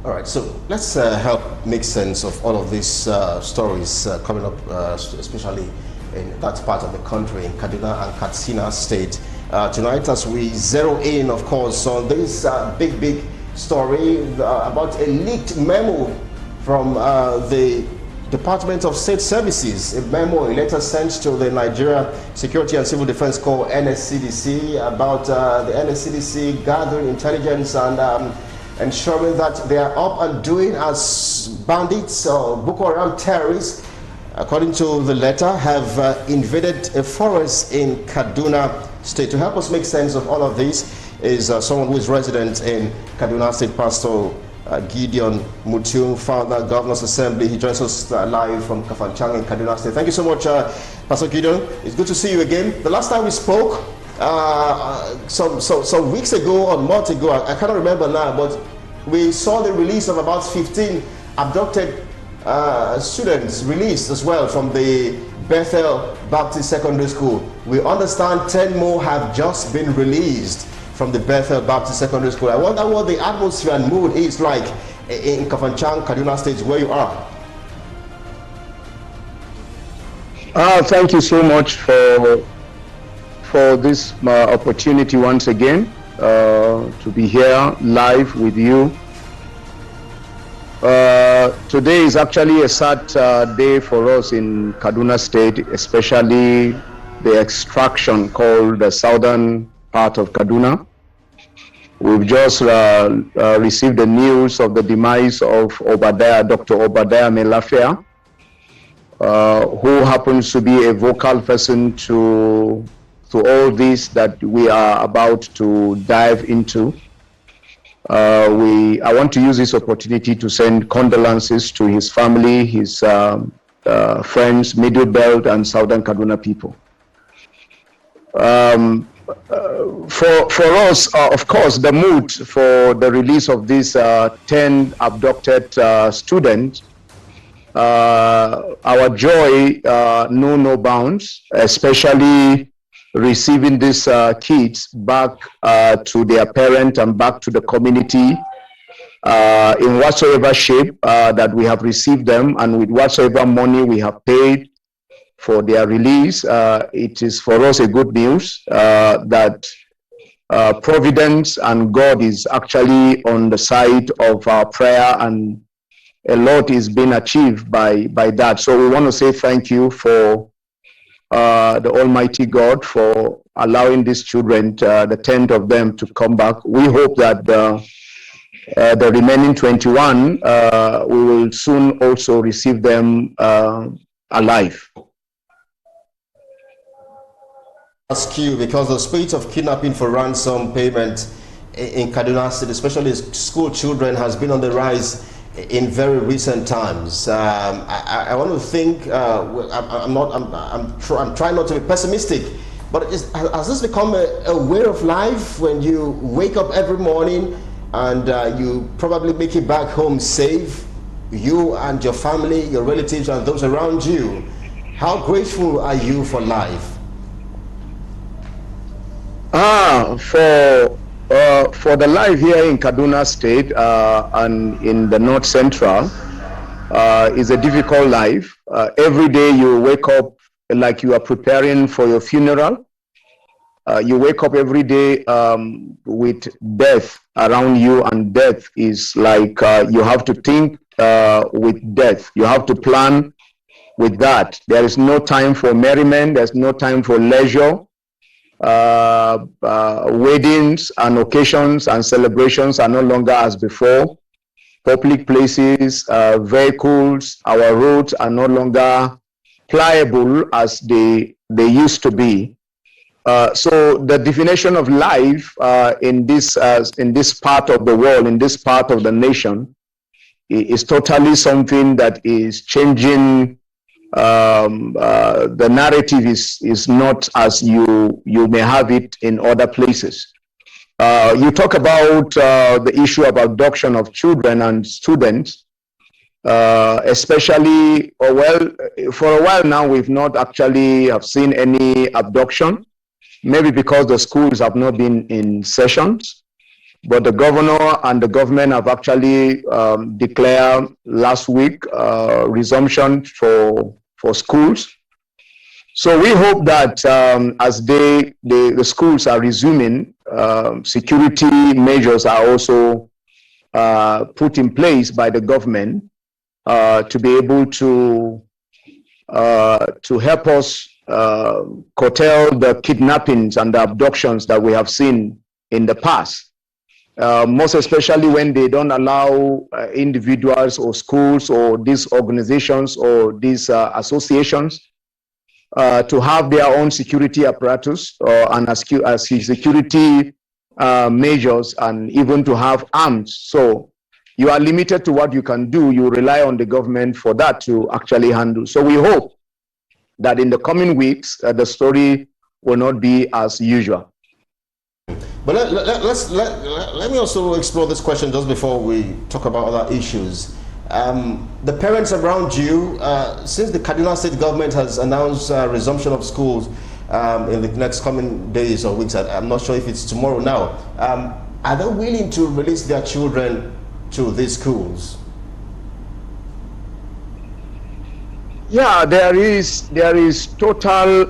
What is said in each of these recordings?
All right, so let's help make sense of all of these stories coming up, especially in that part of the country, in Kaduna and Katsina State. Tonight, as we zero in, of course, on this big story about a leaked memo from the Department of State Services, a memo, a letter sent to the Nigeria Security and Civil Defense Corps, NSCDC, about the NSCDC gathering intelligence and ensuring that they are up and doing as bandits or Boko Haram terrorists, according to the letter, have invaded a forest in Kaduna State. To help us make sense of all of this is someone who is resident in Kaduna State, Pastor Gideon Mutiu, founder, Governor's Assembly. He joins us live from Kafanchang in Kaduna State. Thank you so much, Pastor Gideon. It's good to see you again. The last time we spoke, some weeks ago or months ago, I cannot remember now, but we saw the release of about 15 abducted students released as well from the Bethel Baptist Secondary School. We understand 10 more have just been released from the Bethel Baptist Secondary School. I wonder what the atmosphere and mood is like in Kafanchang, Kaduna State, where you are. Thank you so much for this opportunity once again to be here live with you. Today is actually a sad day for us in Kaduna State, especially the extraction called the southern part of Kaduna. We've just received the news of the demise of Dr. Obadiah Melafia, who happens to be a vocal person to all this that we are about to dive into. I want to use this opportunity to send condolences to his family, his friends, Middle Belt and Southern Kaduna people. For us, of course, the mood for the release of these 10 abducted students, our joy know no bounds, especially receiving these kids back to their parent and back to the community in whatsoever shape that we have received them, and with whatsoever money we have paid for their release. It is for us a good news that providence and God is actually on the side of our prayer, and a lot is being achieved by that. So we want to say thank you for the Almighty God for allowing these children, the 10 of them, to come back. We hope that the remaining 21, we will soon also receive them alive. Ask you, because the spate of kidnapping for ransom payment in Kaduna State, especially school children, has been on the rise in very recent times. I want to think. I'm trying not to be pessimistic, but has this become a way of life when you wake up every morning and you probably make it back home safe, you and your family, your relatives, and those around you? How grateful are you for life? For the life here in Kaduna State and in the North Central is a difficult life. Every day you wake up like you are preparing for your funeral. You wake up every day with death around you, and death is like you have to think with death. You have to plan with that. There is no time for merriment. There's no time for leisure. Weddings and occasions and celebrations are no longer as before. Public places, vehicles, our roads are no longer pliable as they used to be. So the definition of life in this part of the world, in this part of the nation, is totally something that is changing. The narrative is not as you may have it in other places. You talk about the issue of abduction of children and students, especially, for a while now, we've not actually have seen any abduction, maybe because the schools have not been in sessions. But the governor and the government have actually declared last week resumption for schools. So we hope that as the schools are resuming, security measures are also put in place by the government to be able to help us curtail the kidnappings and the abductions that we have seen in the past. Most especially when they don't allow individuals or schools or these organizations or these associations to have their own security apparatus and security measures, and even to have arms. So you are limited to what you can do. You rely on the government for that to actually handle. So we hope that in the coming weeks, the story will not be as usual. But let me also explore this question just before we talk about other issues. The parents around you, since the Kaduna State government has announced resumption of schools in the next coming days or weeks, I'm not sure if it's tomorrow now, are they willing to release their children to these schools? Yeah, there is total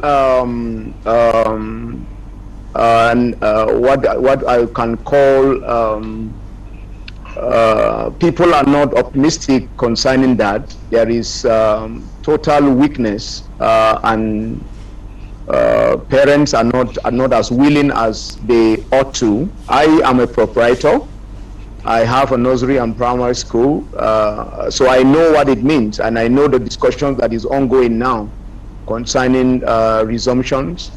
what I can call people are not optimistic concerning that. There is total weakness, and parents are not as willing as they ought to. I am a proprietor. I have a nursery and primary school, so I know what it means, and I know the discussion that is ongoing now concerning resumptions.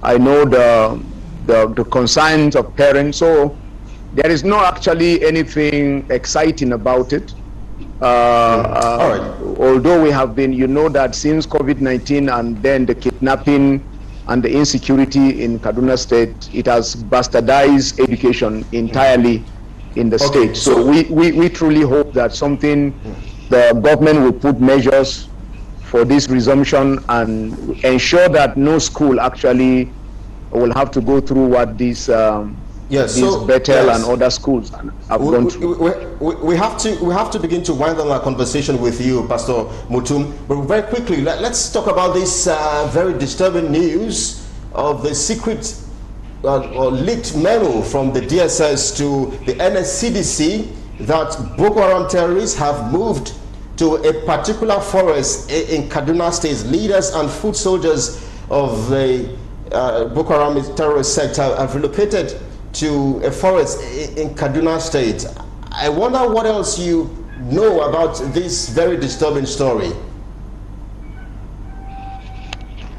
I know the concerns of parents, so there is not actually anything exciting about it. Although we have been, you know, that since COVID-19 and then the kidnapping and the insecurity in Kaduna State, it has bastardized education entirely in the state. So we truly hope that the government will put measures for this resumption and ensure that no school actually will have to go through what these Bethel and other schools have gone through. We have to begin to wind down our conversation with you, Pastor Mutum. But very quickly, let's talk about this very disturbing news of the secret or leaked memo from the DSS to the NSCDC that Boko Haram terrorists have moved to a particular forest in Kaduna State. Leaders and foot soldiers of the Boko Haram terrorist sect have relocated to a forest in Kaduna State. I wonder what else you know about this very disturbing story.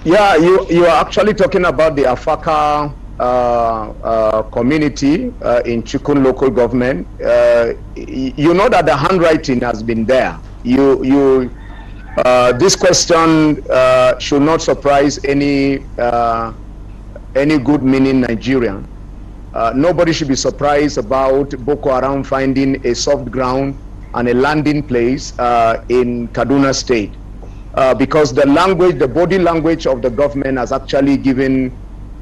Yeah, you are actually talking about the Afaka community in Chikun local government. You know that the handwriting has been there. This question should not surprise any good-meaning Nigerian. Nobody should be surprised about Boko Haram finding a soft ground and a landing place in Kaduna State, because the body language of the government has actually given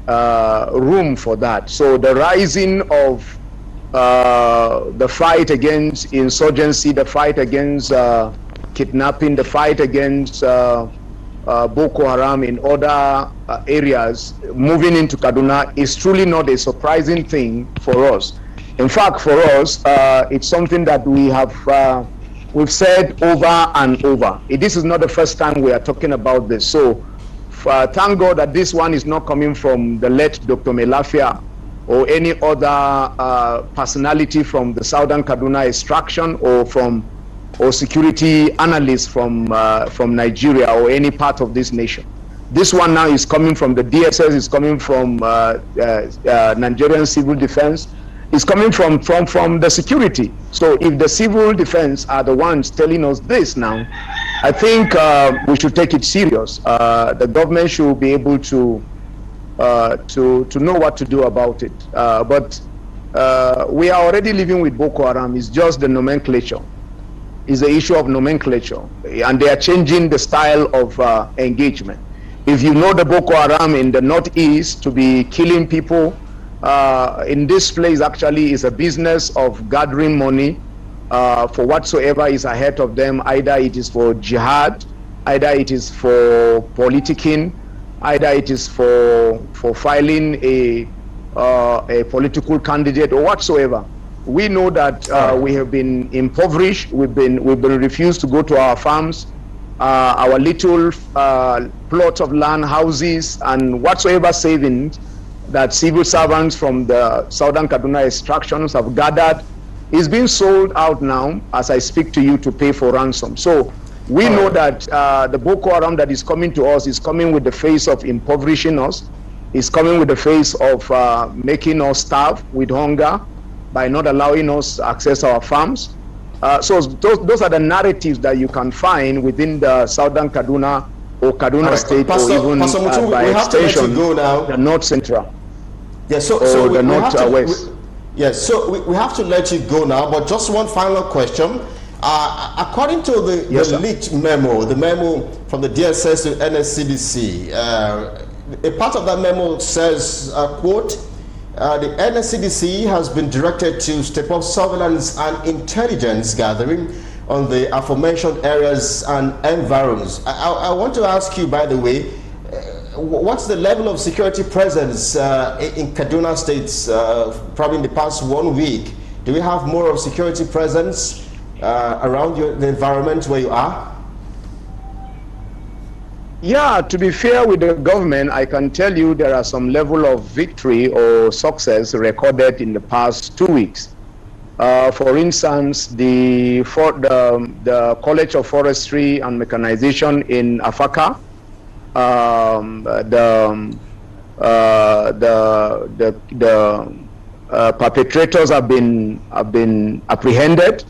room for that. So the rising of the fight against insurgency, the fight against kidnapping, the fight against Boko Haram in other areas moving into Kaduna is truly not a surprising thing for us. In fact, for us, it's something that we've said over and over. This is not the first time we are talking about this. So thank God that this one is not coming from the late Dr. Melafia or any other personality from the Southern Kaduna extraction or security analysts from Nigeria or any part of this nation. This one now is coming from the DSS, is coming from Nigerian civil defense, is coming from the security. So if the civil defense are the ones telling us this now, I think we should take it serious. The government should be able to know what to do about it. But we are already living with Boko Haram. It's just the nomenclature. It's the issue of nomenclature, and they are changing the style of engagement. If you know the Boko Haram in the northeast to be killing people, in this place actually is a business of gathering money for whatsoever is ahead of them. Either it is for jihad, either it is for politicking, either it is for filing a political candidate or whatsoever. We know that we have been impoverished. We've been refused to go to our farms, our little plots of land, houses, and whatsoever savings that civil servants from the Southern Kaduna extractions have gathered is being sold out now as I speak to you to pay for ransom. So we know that the Boko Haram that is coming to us is coming with the face of impoverishing us, is coming with the face of making us starve with hunger by not allowing us to access our farms. So those are the narratives that you can find within the Southern Kaduna or Kaduna State, or even Mutu, by extension, the North Central. Yes, so the North Yes, so we have to let you go now, but just one final question. According to the leaked memo, the memo from the DSS to NSCDC, a part of that memo says, quote, the NSCDC has been directed to step up surveillance and intelligence gathering on the aforementioned areas and environs. I want to ask you, by the way, what's the level of security presence in Kaduna State, probably in the past 1 week? Do we have more of security presence around the environment where you are? Yeah, to be fair with the government, I can tell you there are some level of victory or success recorded in the past 2 weeks. For instance, the College of Forestry and Mechanization in Afaka, the perpetrators have been apprehended.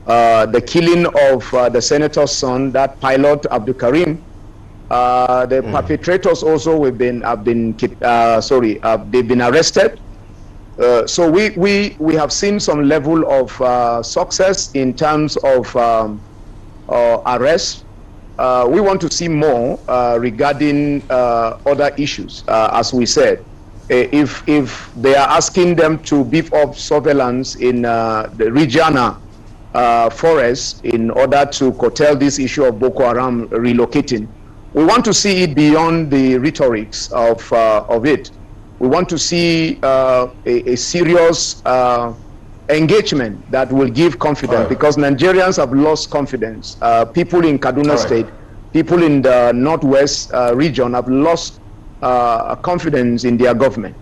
The killing of the senator's son, that pilot Abdul Karim, the perpetrators also they've been arrested. So we have seen some level of success in terms of arrest. We want to see more regarding other issues, as we said. If they are asking them to beef up surveillance in the Regina forest in order to curtail this issue of Boko Haram relocating, we want to see it beyond the rhetorics of it. We want to see a serious engagement that will give confidence, because Nigerians have lost confidence. People in Kaduna State, people in the Northwest region have lost confidence in their government.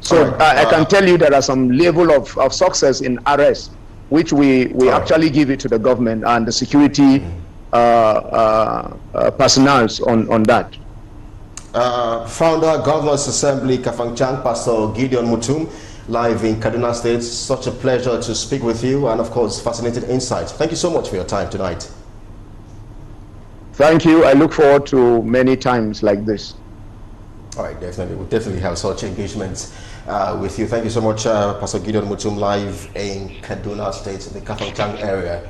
So I can tell you there are some level of success in arrest, which we actually give it to the government and the security personnel on that. Founder, Governors Assembly, Kafangchang, Pastor Gideon Mutum, live in Kaduna State. Such a pleasure to speak with you, and of course, fascinating insights. Thank you so much for your time tonight. Thank you. I look forward to many times like this. All right, definitely. We'll definitely have such engagements with you. Thank you so much, Pastor Gideon Mutum, live in Kaduna State, the Kafangchang area.